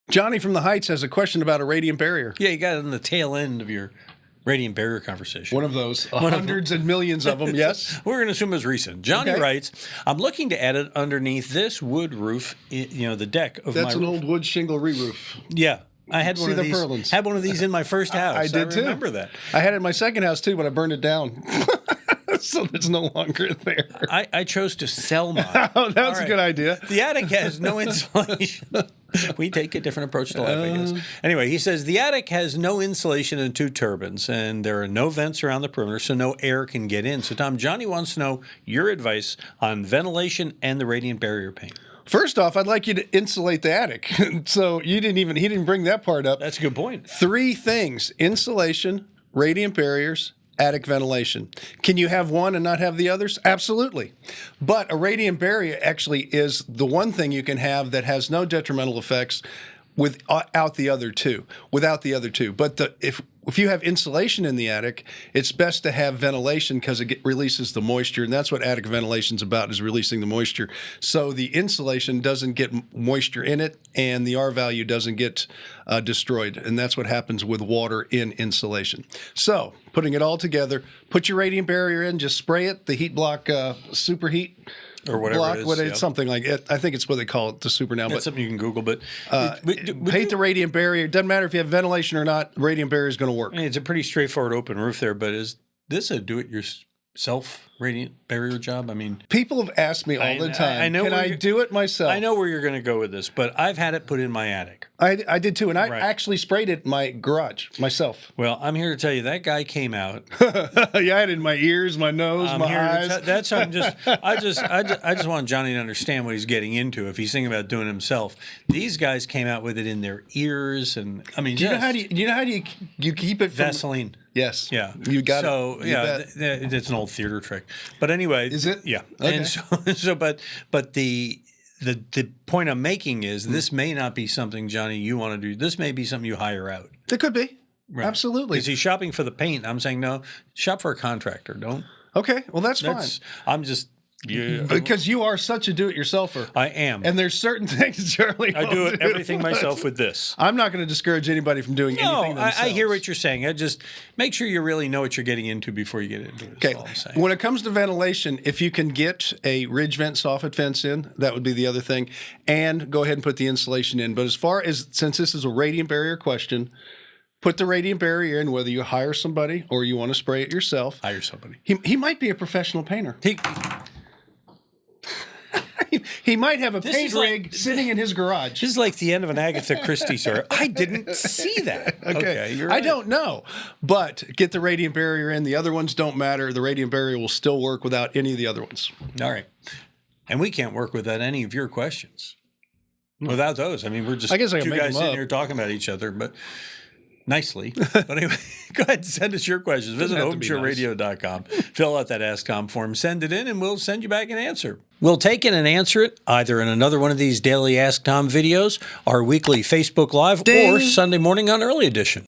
Johnny from the Heights has a question about a radiant barrier. Yeah, you got it on the tail end of your radiant barrier conversation. One of those. Hundreds and millions of them, yes. We're going to assume it's recent. Johnny writes, I'm looking to add it underneath this wood roof, the deck of my roof. That's an old wood shingle re-roof. Yeah. I had one of these. Purlins. Had one of these in my first house. I did too. I remember that. I had it in my second house too, but I burned it down. So it's no longer there. I chose to sell mine. Oh, that's a good idea. The attic has no insulation. We take a different approach to life, I guess. Anyway, he says the attic has no insulation and 2 turbines, and there are no vents around the perimeter, so no air can get in. So, Tom, Johnny wants to know your advice on ventilation and the radiant barrier paint. First off, I'd like you to insulate the attic. So he didn't bring that part up. That's a good point. 3 things: insulation, radiant barriers, attic ventilation. Can you have one and not have the others? Absolutely. But a radiant barrier actually is the one thing you can have that has no detrimental effects without the other two. But if you have insulation in the attic, it's best to have ventilation because it releases the moisture, and that's what attic ventilation is about, is releasing the moisture. So the insulation doesn't get moisture in it, and the R value doesn't get destroyed, and that's what happens with water in insulation. So putting it all together, put your radiant barrier in, just spray it, the heat block superheat. Or whatever block, it is. It's something like it. I think it's what they call it, the super now. That's something you can Google, but paint the radiant barrier. It doesn't matter if you have ventilation or not, radiant barrier is going to work. It's a pretty straightforward open roof there, but is this a do-it-yourself radiant barrier job? I mean, people have asked me all the time, can I do it myself? I know where you're going to go with this, but I've had it put in my attic. I did too, and I actually sprayed it in my garage myself. Well, I'm here to tell you that guy came out. Yeah, I had it in my ears, my nose, my eyes. That's how I just want Johnny to understand what he's getting into. If he's thinking about doing it himself, these guys came out with it in their ears, and I mean, you know how do you keep it from Vaseline? Yes. Yeah. You got it. So yeah, it's an old theater trick. But anyway, is it? Yeah. Okay. And but the point I'm making is this may not be something, Johnny, you want to do. This may be something you hire out. It could be. Right. Absolutely. Is he shopping for the paint? I'm saying no. Shop for a contractor. Don't. Okay. Well, that's fine. I'm just. Yeah. Because you are such a do-it-yourselfer. I am. And there's certain things, Charlie. I do everything myself with this. I'm not going to discourage anybody from doing anything themselves. I hear what you're saying. I just make sure you really know what you're getting into before you get into it. Okay. When it comes to ventilation, if you can get a ridge vent, soffit fence in, that would be the other thing. And go ahead and put the insulation in. But as far as, since this is a radiant barrier question, put the radiant barrier in, whether you hire somebody or you want to spray it yourself. Hire somebody. He might be a professional painter. He might have a paint rig sitting in his garage. This is like the end of an Agatha Christie story. I didn't see that. Okay, you're right. I don't know. But get the radiant barrier in. The other ones don't matter. The radiant barrier will still work without any of the other ones. All right. And we can't work without any of your questions. Without those, I mean, we're just two guys sitting here talking about each other, but nicely. But anyway, go ahead and send us your questions. Visit HomeShowRadio.com. Fill out that Ask Tom form. Send it in, and we'll send you back an answer. We'll take it and answer it either in another one of these daily Ask Tom videos, our weekly Facebook Live, or Sunday morning on Early Edition.